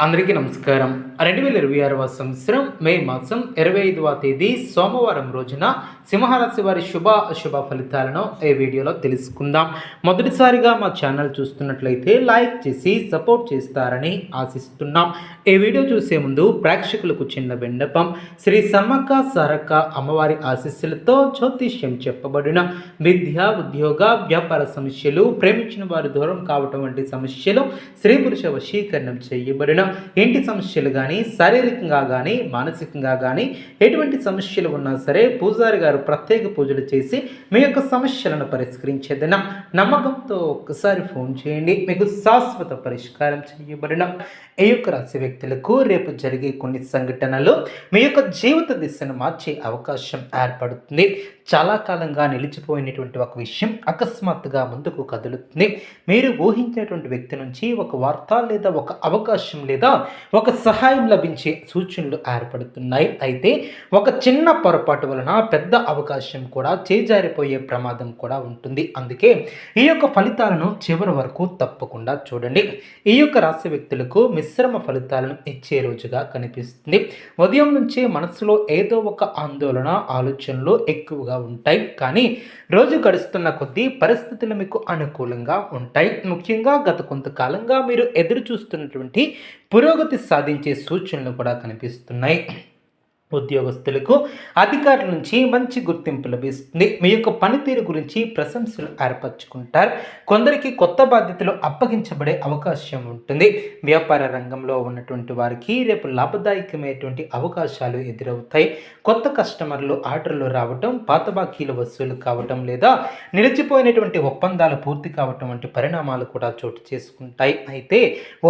అందరికీ నమస్కారం. 2026వ సంవత్సరం మే మాసం 25వ తేదీ సోమవారం రోజున సింహరాశి వారి అశుభ ఫలితాలను ఈ వీడియోలో తెలుసుకుందాం. మొదటిసారిగా మా ఛానల్ చూస్తున్నట్లయితే లైక్ చేసి సపోర్ట్ చేస్తారని ఆశిస్తున్నాం. ఈ వీడియో చూసే ముందు ప్రేక్షకులకు చిన్న విన్నపం. శ్రీ సమ్మక్క సారక్క అమ్మవారి ఆశీస్సులతో జ్యోతిష్యం చెప్పబడిన విద్య, ఉద్యోగ, వ్యాపార సమస్యలు, ప్రేమించిన వారు దూరం కావటం వంటి సమస్యలు, స్త్రీ పురుష వశీకరణం చేయబడిన ఇంటి సమస్యలు కానీ, శారీరకంగా కానీ, మానసికంగా కానీ ఎటువంటి సమస్యలు ఉన్నా సరే పూజారి గారు ప్రత్యేక పూజలు చేసి మీ యొక్క సమస్యలను పరిష్కరించేదన నమ్మకంతో ఒక్కసారి ఫోన్ చేయండి. మీకు శాశ్వత పరిష్కారం చేయబడిన ఈ యొక్క రాశి వ్యక్తులకు రేపు జరిగే కొన్ని సంఘటనలు మీ యొక్క జీవిత దిశను మార్చే అవకాశం ఏర్పడుతుంది. చాలా కాలంగా నిలిచిపోయినటువంటి ఒక విషయం అకస్మాత్తుగా ముందుకు కదులుతుంది. మీరు ఊహించినటువంటి వ్యక్తి నుంచి ఒక వార్త లేదా ఒక అవకాశం లేదా ఒక సహాయం లభించే సూచనలు ఏర్పడుతున్నాయి. అయితే ఒక చిన్న పొరపాటు వలన పెద్ద అవకాశం కూడా చేజారిపోయే ప్రమాదం కూడా ఉంటుంది. అందుకే ఈ యొక్క ఫలితాలను చివరి వరకు తప్పకుండా చూడండి. ఈ యొక్క రాశి వ్యక్తులకు మిశ్రమ ఫలితాలను ఇచ్చే రోజుగా కనిపిస్తుంది. ఉదయం నుంచే మనసులో ఏదో ఒక ఆందోళన, ఆలోచనలు ఎక్కువగా ఉంటాయి. కానీ రోజు గడుస్తున్న కొద్దీ పరిస్థితులు మీకు అనుకూలంగా ఉంటాయి. ముఖ్యంగా గత కొంతకాలంగా మీరు ఎదురు చూస్తున్నటువంటి పురోగతి సాధించే సూచనలు కూడా కనిపిస్తున్నాయి. ఉద్యోగస్తులకు అధికారుల నుంచి మంచి గుర్తింపు లభిస్తుంది. మీ యొక్క పనితీరు గురించి ప్రశంసలు ఏర్పరచుకుంటారు. కొందరికి కొత్త బాధ్యతలు అప్పగించబడే అవకాశం ఉంటుంది. వ్యాపార రంగంలో ఉన్నటువంటి వారికి రేపు లాభదాయకమైనటువంటి అవకాశాలు ఎదురవుతాయి. కొత్త కస్టమర్లు, ఆర్డర్లు రావటం, పాత బాకీలు వసూలు కావటం లేదా నిలిచిపోయినటువంటి ఒప్పందాలు పూర్తి కావటం వంటి పరిణామాలు కూడా చోటు చేసుకుంటాయి. అయితే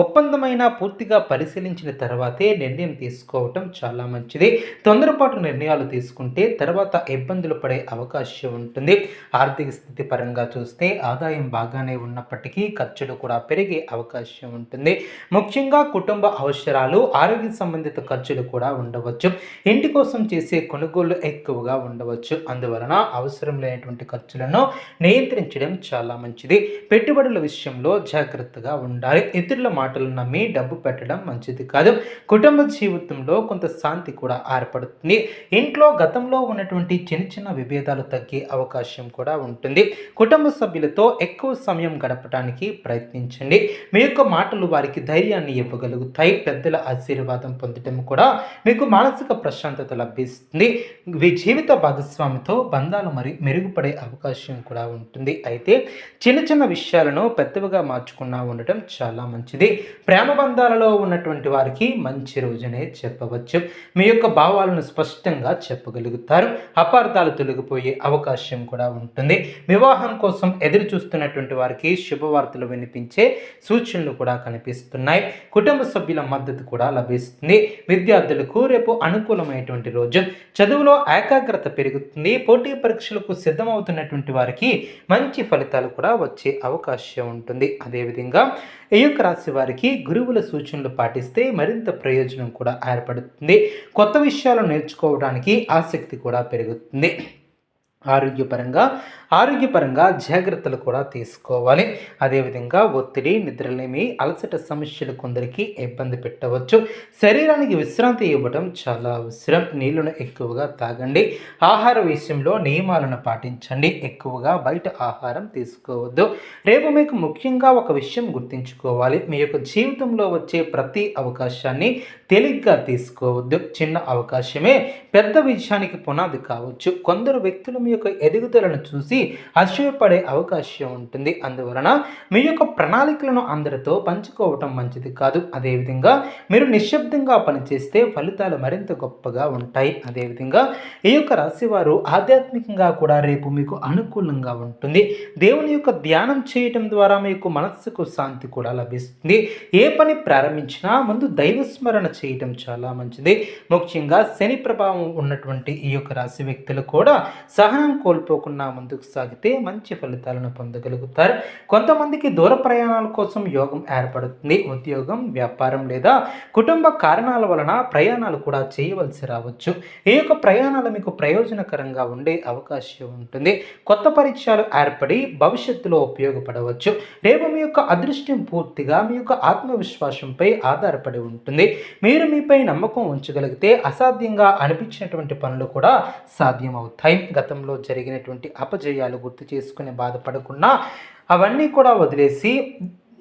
ఒప్పందమైన పూర్తిగా పరిశీలించిన తర్వాతే నిర్ణయం తీసుకోవటం చాలా మంచిది. తొందరపాటు నిర్ణయాలు తీసుకుంటే తర్వాత ఇబ్బందులు పడే అవకాశం ఉంటుంది. ఆర్థిక స్థితి పరంగా చూస్తే ఆదాయం బాగానే ఉన్నప్పటికీ ఖర్చులు కూడా పెరిగే అవకాశం ఉంటుంది. ముఖ్యంగా కుటుంబ అవసరాలు, ఆరోగ్య సంబంధిత ఖర్చులు కూడా ఉండవచ్చు. ఇంటి కోసం చేసే కొనుగోళ్లు ఎక్కువగా ఉండవచ్చు. అందువలన అవసరం లేనటువంటి ఖర్చులను నియంత్రించడం చాలా మంచిది. పెట్టుబడుల విషయంలో జాగ్రత్తగా ఉండాలి. ఇతరుల మాటలు నమ్మి డబ్బు పెట్టడం మంచిది కాదు. కుటుంబ జీవితంలో కొంత శాంతి కూడా ఏర్పడుతుంది. ఇంట్లో గతంలో ఉన్నటువంటి చిన్న విభేదాలు తగ్గే అవకాశం కూడా ఉంటుంది. కుటుంబ సభ్యులతో ఎక్కువ సమయం గడపడానికి ప్రయత్నించండి. మీ యొక్క మాటలు వారికి ధైర్యాన్ని ఇవ్వగలుగుతాయి. పెద్దల ఆశీర్వాదం పొందడం కూడా మీకు మానసిక ప్రశాంతత లభిస్తుంది. జీవిత భాగస్వామితో బంధాలు మెరుగుపడే అవకాశం కూడా ఉంటుంది. అయితే చిన్న విషయాలను పెద్దవిగా మార్చుకున్నా ఉండటం చాలా మంచిది. ప్రేమ బంధాలలో ఉన్నటువంటి వారికి మంచి రోజునే చెప్పవచ్చు. మీ యొక్క భావాలను స్పష్టంగా చెప్పగలుగుతారు. అపార్థాలు తొలగిపోయే అవకాశం కూడా ఉంటుంది. వివాహం కోసం ఎదురు చూస్తున్నటువంటి వారికి శుభవార్తలు వినిపించే సూచనలు కూడా కనిపిస్తున్నాయి. కుటుంబ సభ్యుల మద్దతు కూడా లభిస్తుంది. విద్యార్థులకు రేపు అనుకూలమైనటువంటి రోజు. చదువులో ఏకాగ్రత పెరుగుతుంది. పోటీ పరీక్షలకు సిద్ధమవుతున్నటువంటి వారికి మంచి ఫలితాలు కూడా వచ్చే అవకాశం ఉంటుంది. అదేవిధంగా ఈ యొక్క రాశి వారికి గురువుల సూచనలు పాటిస్తే మరింత ప్రయోజనం కూడా ఏర్పడుతుంది. కొత్త విషయాలు నేర్చుకోవడానికి ఆసక్తి కూడా పెరుగుతుంది. ఆరోగ్యపరంగా జాగ్రత్తలు కూడా తీసుకోవాలి. అదేవిధంగా ఒత్తిడి, నిద్రలేమి, అలసట సమస్యలు కొందరికి ఇబ్బంది పెట్టవచ్చు. శరీరానికి విశ్రాంతి ఇవ్వడం చాలా అవసరం. నీళ్లను ఎక్కువగా తాగండి. ఆహార విషయంలో నియమాలను పాటించండి. ఎక్కువగా బయట ఆహారం తీసుకోవద్దు. రేపు మీకు ముఖ్యంగా ఒక విషయం గుర్తుంచుకోవాలి. మీ యొక్క జీవితంలో వచ్చే ప్రతి అవకాశాన్ని తేలిగ్గా తీసుకోవద్దు. చిన్న అవకాశమే పెద్ద విజయానికి పునాది కావచ్చు. కొందరు వ్యక్తులు మీ యొక్క ఎదుగుదలను చూసి అసూయపడే అవకాశం ఉంటుంది. అందువలన మీ యొక్క ప్రణాళికలను అందరితో పంచుకోవటం మంచిది కాదు. అదేవిధంగా మీరు నిశ్శబ్దంగా పనిచేస్తే ఫలితాలు మరింత గొప్పగా ఉంటాయి. అదేవిధంగా ఈ యొక్క రాశి వారు ఆధ్యాత్మికంగా కూడా రేపు మీకు అనుకూలంగా ఉంటుంది. దేవుని యొక్క ధ్యానం చేయటం ద్వారా మీకు మనస్సుకు శాంతి కూడా లభిస్తుంది. ఏ పని ప్రారంభించినా ముందు దైవస్మరణ చేయటం చాలా మంచిది. ముఖ్యంగా శని ప్రభావం ఉన్నటువంటి ఈ యొక్క రాశి వ్యక్తులు కూడా సహనం కోల్పోకుండా ముందుకు సాగితే మంచి ఫలితాలను పొందగలుగుతారు. కొంతమందికి దూర ప్రయాణాల కోసం యోగం ఏర్పడుతుంది. ఉద్యోగం, వ్యాపారం లేదా కుటుంబ కారణాల వలన ప్రయాణాలు కూడా చేయవలసి రావచ్చు. ఈ యొక్క ప్రయాణాలు మీకు ప్రయోజనకరంగా ఉండే అవకాశం ఉంటుంది. కొత్త పరిచయాలు ఏర్పడి భవిష్యత్తులో ఉపయోగపడవచ్చు. రేపు మీ యొక్క అదృష్టం పూర్తిగా మీ యొక్క ఆత్మవిశ్వాసంపై ఆధారపడి ఉంటుంది. మీరు మీపై నమ్మకం ఉంచగలిగితే అసాధ్యంగా అనిపించినటువంటి పనులు కూడా సాధ్యమవుతాయి. గతంలో జరిగినటువంటి అపజయాలు గుర్తు చేసుకుని బాధపడకుండా అవన్నీ కూడా వదిలేసి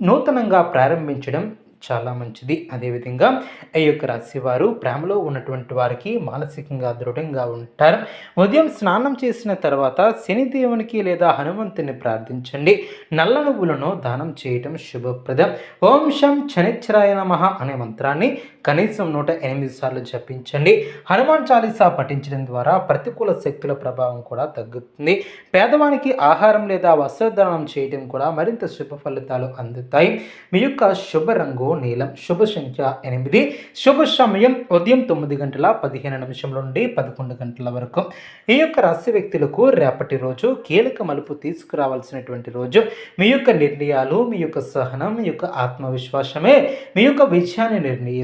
నూతనంగా ప్రారంభించడం చాలా మంచిది. అదేవిధంగా ఈ యొక్క రాశివారు ప్రేమలో ఉన్నటువంటి వారికి మానసికంగా దృఢంగా ఉంటారు. ఉదయం స్నానం చేసిన తర్వాత శనిదేవునికి లేదా హనుమంతుని ప్రార్థించండి. నల్ల నువ్వులను దానం చేయటం శుభప్రదం. ఓం శం శనిశ్చరాయ నమః అనే మంత్రాన్ని కనీసం 108 సార్లు జపించండి. హనుమాన్ చాలీసా పఠించడం ద్వారా ప్రతికూల శక్తుల ప్రభావం కూడా తగ్గుతుంది. పేదవానికి ఆహారం లేదా వస్త్రదానం చేయడం కూడా మరింత శుభ ఫలితాలు అందుతాయి. మీ యొక్క శుభ రంగు నీలం, శుభ సంఖ్య 8, శుభ సమయం ఉదయం 9:15 నుండి 11 గంటల వరకు. ఈ యొక్క రాశి వ్యక్తులకు రేపటి రోజు కీలక మలుపు తీసుకురావాల్సినటువంటి రోజు. మీ యొక్క నిర్ణయాలు, మీ యొక్క సహనం, మీ యొక్క ఆత్మవిశ్వాసమే మీ యొక్క విజయాన్ని నిర్ణయిస్తుంది.